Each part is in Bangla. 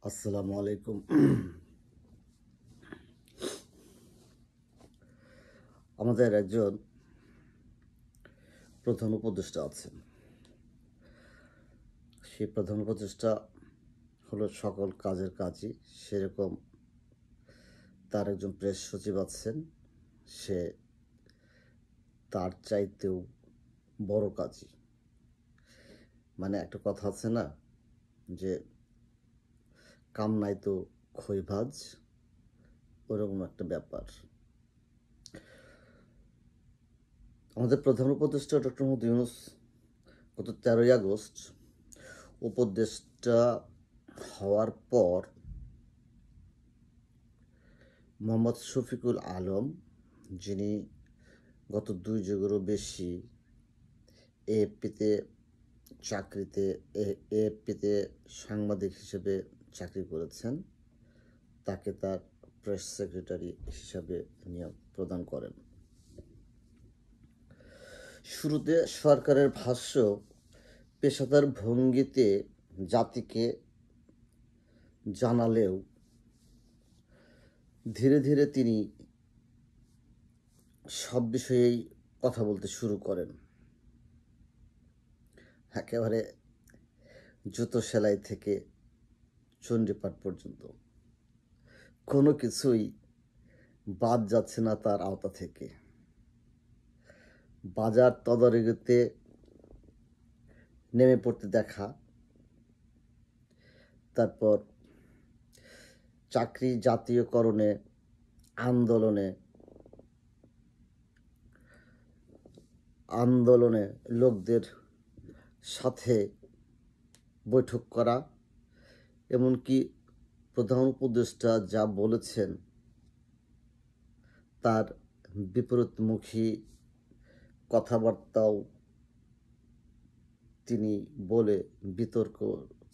আসসালামু আলাইকুম। আমাদের একজন প্রধান উপদেষ্টা আছেন। সেই প্রধান উপদেষ্টা হলো সকল কাজের কাজই। সেরকম তার একজন প্রেস সচিব আছেন, সে তার চাইতেও বড় কাজই। মানে একটা কথা আছে না, যে কাম নাই তো খই ভাজ, ওরকম একটা ব্যাপার। আমাদের প্রধান উপদেষ্টা ডক্টর মোহাম্মদ ইউনূস গত 13ই আগস্ট উপদেষ্টা হওয়ার পর মোহাম্মদ শফিকুল আলম, যিনি গত 2 যুগেরও বেশি এএফপিতে সাংবাদিক হিসেবে চাকরি করেছেন, তাকে তার প্রেস সেক্রেটারি হিসাবে নিয়োগ প্রদান করেন। শুরুতে সরকারের ভাষ্য পেশাদার ভঙ্গিতে জাতিকে জানালেও ধীরে ধীরে তিনি সব বিষয়েই কথা বলতে শুরু করেন। একেবারে জুতো সেলাই থেকে চণ্ডীপাঠ পর্যন্ত কোনো কিছুই বাদ যাচ্ছে না তার আওতা থেকে। বাজার তদারকিতে নেমে পড়তে দেখা, তারপর চাকরি জাতীয়করণে আন্দোলনে লোকদের সাথে বৈঠক করা, এমনকি প্রধান উপদেষ্টা যা বলেছেন তার বিপরীতমুখী কথাবার্তাও তিনি বলে বিতর্ক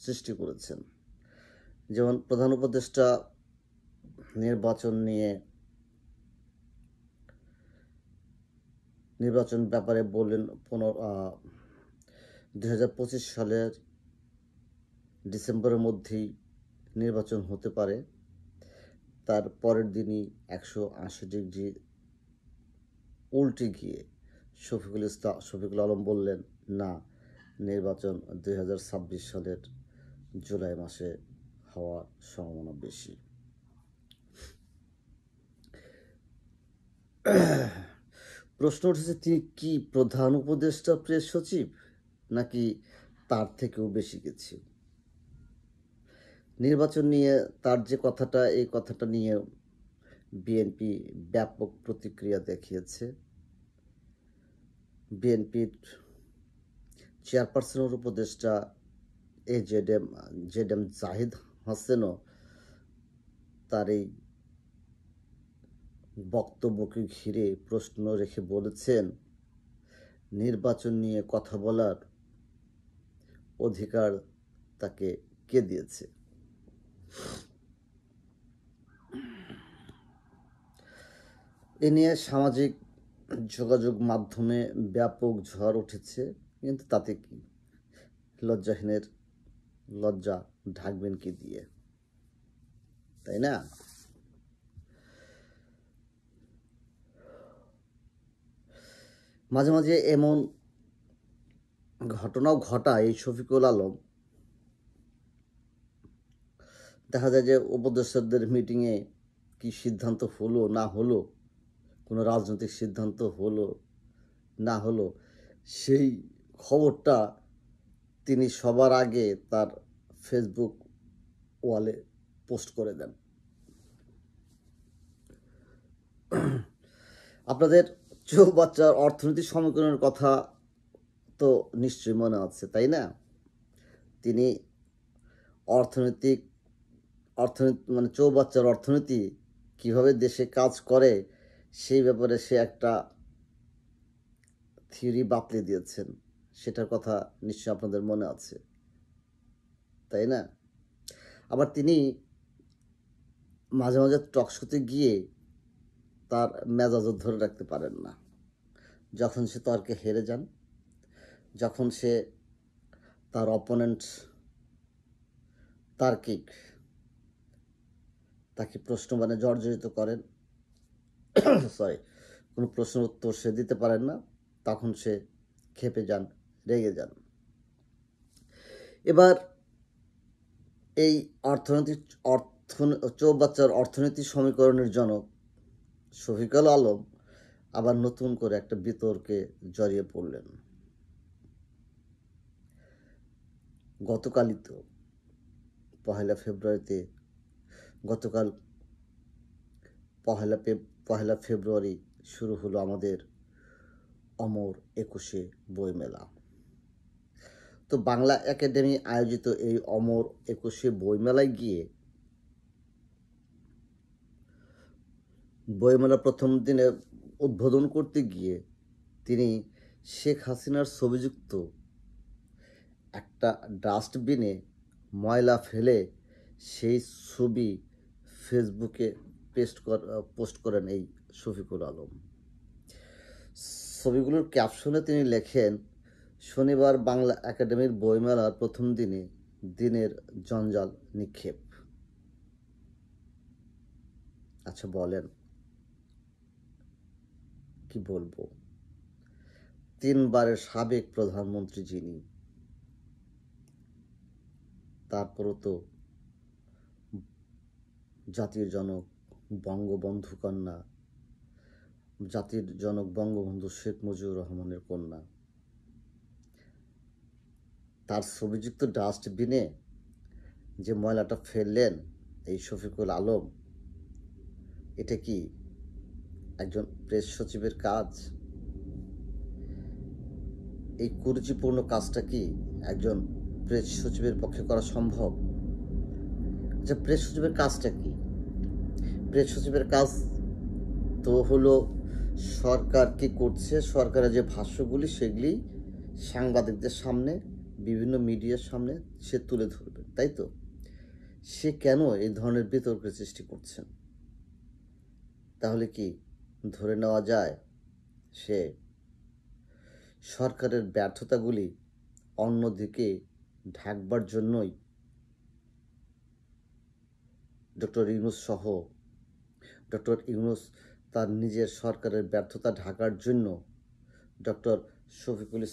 সৃষ্টি করেছেন। যেমন প্রধান উপদেষ্টা নির্বাচন ব্যাপারে বললেন 2025 সালের ডিসেম্বরের মধ্যেই নির্বাচন হতে পারে। তার পরের দিনই 180 ডিগ্রি উল্টে গিয়ে শফিকুল আলম বললেন, না, নির্বাচন 2026 সালের জুলাই মাসে হওয়ার সম্ভাবনা বেশি। প্রশ্ন উঠেছে, তিনি কি প্রধান উপদেষ্টা প্রেস সচিব, নাকি তার থেকেও বেশি কিছু? নির্বাচন নিয়ে তার যে কথাটা, এই কথাটা নিয়ে বিএনপি ব্যাপক প্রতিক্রিয়া দেখিয়েছে। বিএনপির চেয়ারপারসনের উপদেষ্টা জেড এম জাহিদ হোসেনও তার এই বক্তব্যকে ঘিরে প্রশ্ন রেখে বলেছেন, নির্বাচন নিয়ে কথা বলার অধিকার তাকে কে দিয়েছে? এ নিয়ে সামাজিক যোগাযোগ মাধ্যমে ব্যাপক ঝড় উঠেছে, কিন্তু তাতে কি, লজ্জাহীনের লজ্জা ঢাকবেন কি দিয়ে, তাই না? মাঝে মাঝে এমন ঘটনাও ঘটায় এই শফিকুল আলম। দেখা যায় যে উপদেষ্টাদের মিটিংয়ে কি সিদ্ধান্ত হলো না হলো, কোনো রাজনৈতিক সিদ্ধান্ত হলো না হলো, সেই খবরটা তিনি সবার আগে তার ফেসবুক ওয়ালে পোস্ট করে দেন। আপনাদের চৌবাচ্চার অর্থনীতি সমীকরণের কথা তো নিশ্চয়ই মনে আছে, তাই না? তিনি অর্থনীতি মানে চৌবাচ্চার অর্থনীতি কিভাবে দেশে কাজ করে সেই ব্যাপারে সে একটা থিওরি বাতলে দিয়েছেন। সেটার কথা নিশ্চয়ই আপনাদের মনে আছে, তাই না? আবার তিনি মাঝে মাঝে টকশোতে গিয়ে তার মেজাজও ধরে রাখতে পারেন না। যখন সে তর্কে হেরে যান, যখন সে তার অপোনেন্ট তার্কিক তাকে প্রশ্ন মানে জর্জরিত করেন, সরি, কোনো প্রশ্নের উত্তর সে দিতে পারেন না, তখন সে ক্ষেপে যান, রেগে যান। এবার এই চৌবাচ্চার অর্থনৈতিক সমীকরণের জনক শফিকুল আলম আবার নতুন করে একটা বিতর্কে জড়িয়ে পড়লেন। গতকালই তো গতকাল পহেলা ফেব্রুয়ারি শুরু হলো আমাদের অমর 21শে বইমেলা। তো বাংলা একাডেমি আয়োজিত এই অমর 21শে বইমেলায় গিয়ে বইমেলা প্রথম দিনে উদ্বোধন করতে গিয়ে তিনি শেখ হাসিনার ছবিযুক্ত একটা ডাস্টবিনে ময়লা ফেলে সেই ছবি ফেসবুকে পোস্ট করেন এই শফিকুল আলম। ছবিগুলোর ক্যাপশনে তিনি লেখেন, শনিবার বাংলা একাডেমির বইমেলার প্রথম দিনের জঞ্জাল নিক্ষেপ। আচ্ছা বলেন, কি বলবো? 3বারের সাবেক প্রধানমন্ত্রী যিনি, তারপরও তো জাতির জনক বঙ্গবন্ধু কন্যা, জাতির জনক বঙ্গবন্ধু শেখ মুজিবুর রহমানের কন্যা, তার ছবিযুক্ত ডাস্টবিনে যে ময়লাটা ফেললেন এই শফিকুল আলম, এটা কি একজন প্রেস সচিবের কাজ? এই কুরুচিপূর্ণ কাজটা কি একজন প্রেস সচিবের পক্ষে করা সম্ভব? আচ্ছা, প্রেস সচিবের কাজটা কি? প্রেস সচিবের কাজ তো হলো সরকার কি করছে, সরকারের যে ভাষ্যগুলি সেগুলি সাংবাদিকদের সামনে, বিভিন্ন মিডিয়ার সামনে সে তুলে ধরবে, তাই তো? সে কেন এই ধরনের বিতর্কের সৃষ্টি করছেন? তাহলে কি ধরে নেওয়া যায় সে সরকারের ব্যর্থতাগুলি অন্যদিকে ঢাকবার জন্যই ডক্টর ইউনূস তার নিজের সরকারের ব্যর্থতা ঢাকার জন্য ডক্টর শফিকুল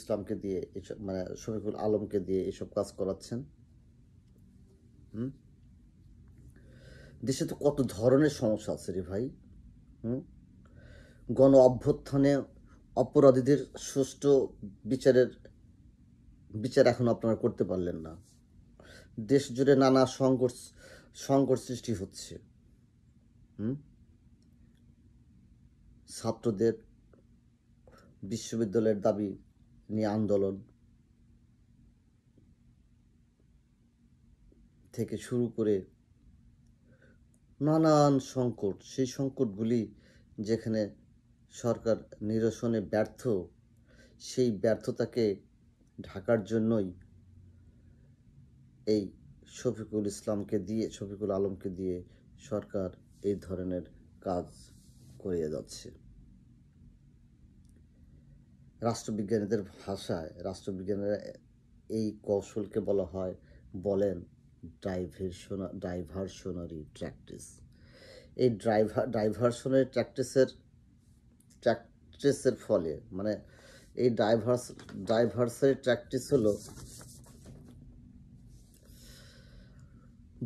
আলমকে দিয়ে এসব কাজ করাচ্ছেন? দেশে তো কত ধরনের সমস্যা আছে রে ভাই। গণ অভ্যুত্থানে অপরাধীদের সুষ্ঠু বিচার এখন আপনারা করতে পারলেন না। দেশ জুড়ে নানা সংকট সৃষ্টি হচ্ছে। ছাত্রদের বিশ্ববিদ্যালয়ের দাবি নিয়ে আন্দোলন থেকে শুরু করে নানান সংকট, সেই সংকটগুলি যেখানে সরকার নিরসনে ব্যর্থ, সেই ব্যর্থতাকে ঢাকার জন্যই এই শফিকুল আলমকে দিয়ে সরকার এই ধরনের কাজ করিয়ে যাচ্ছে। রাষ্ট্রবিজ্ঞানীদের ভাষায়, রাষ্ট্রবিজ্ঞানীরা এই কৌশলকে বলেন ডাইভারশনারি প্র্যাকটিস। এই ডাইভারশনারি প্র্যাকটিসের ফলে, মানে এই ডাইভার্সারি প্র্যাকটিস হলো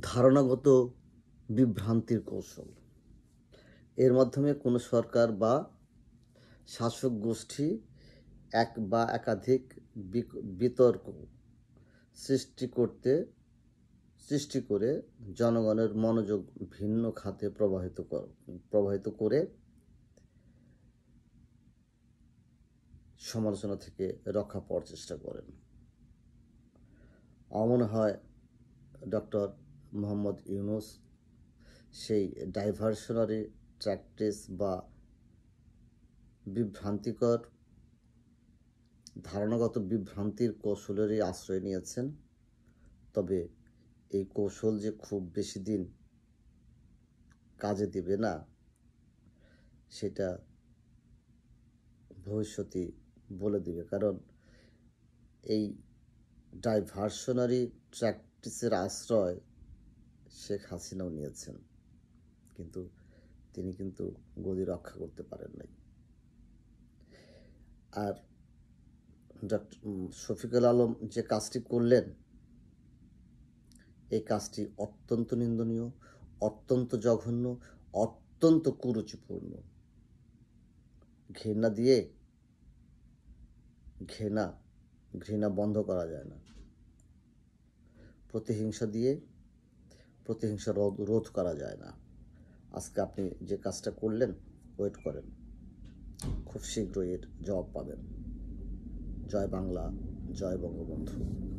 ধারণাগত বিভ্রান্তির কৌশল। এর মাধ্যমে কোনো সরকার বা শাসক গোষ্ঠী এক বা একাধিক বিতর্ক সৃষ্টি করে জনগণের মনোযোগ ভিন্ন খাতে প্রবাহিত করে সমালোচনা থেকে রক্ষা পাওয়ার চেষ্টা করেন। আমার মনে হয় ডক্টর মোহাম্মদ ইউনূস সেই ডাইভারশনারি প্র্যাকটিস বা ধারণাগত বিভ্রান্তির কৌশলেরই আশ্রয় নিয়েছেন। তবে এই কৌশল যে খুব বেশি দিন কাজে দিবে না, সেটা ভবিষ্যতে বলে দিবে। কারণ এই ডাইভারশনারি প্র্যাকটিসের আশ্রয় শেখ হাসিনাও নিয়েছেন। কিন্তু তিনি কিন্তু গদি রক্ষা করতে পারেন নাই। আর ডক্টর শফিকুল আলম যে কাজটি করলেন, এই কাজটি অত্যন্ত নিন্দনীয়, অত্যন্ত জঘন্য, অত্যন্ত কুরুচিপূর্ণ। ঘৃণা বন্ধ করা যায় না। প্রতিহিংসা রোধ করা যায় না। আজকে আপনি যে কাজটা করলেন, ওয়েট করেন, খুব শীঘ্রই এর জবাব পাবেন। জয় বাংলা, জয় বঙ্গবন্ধু।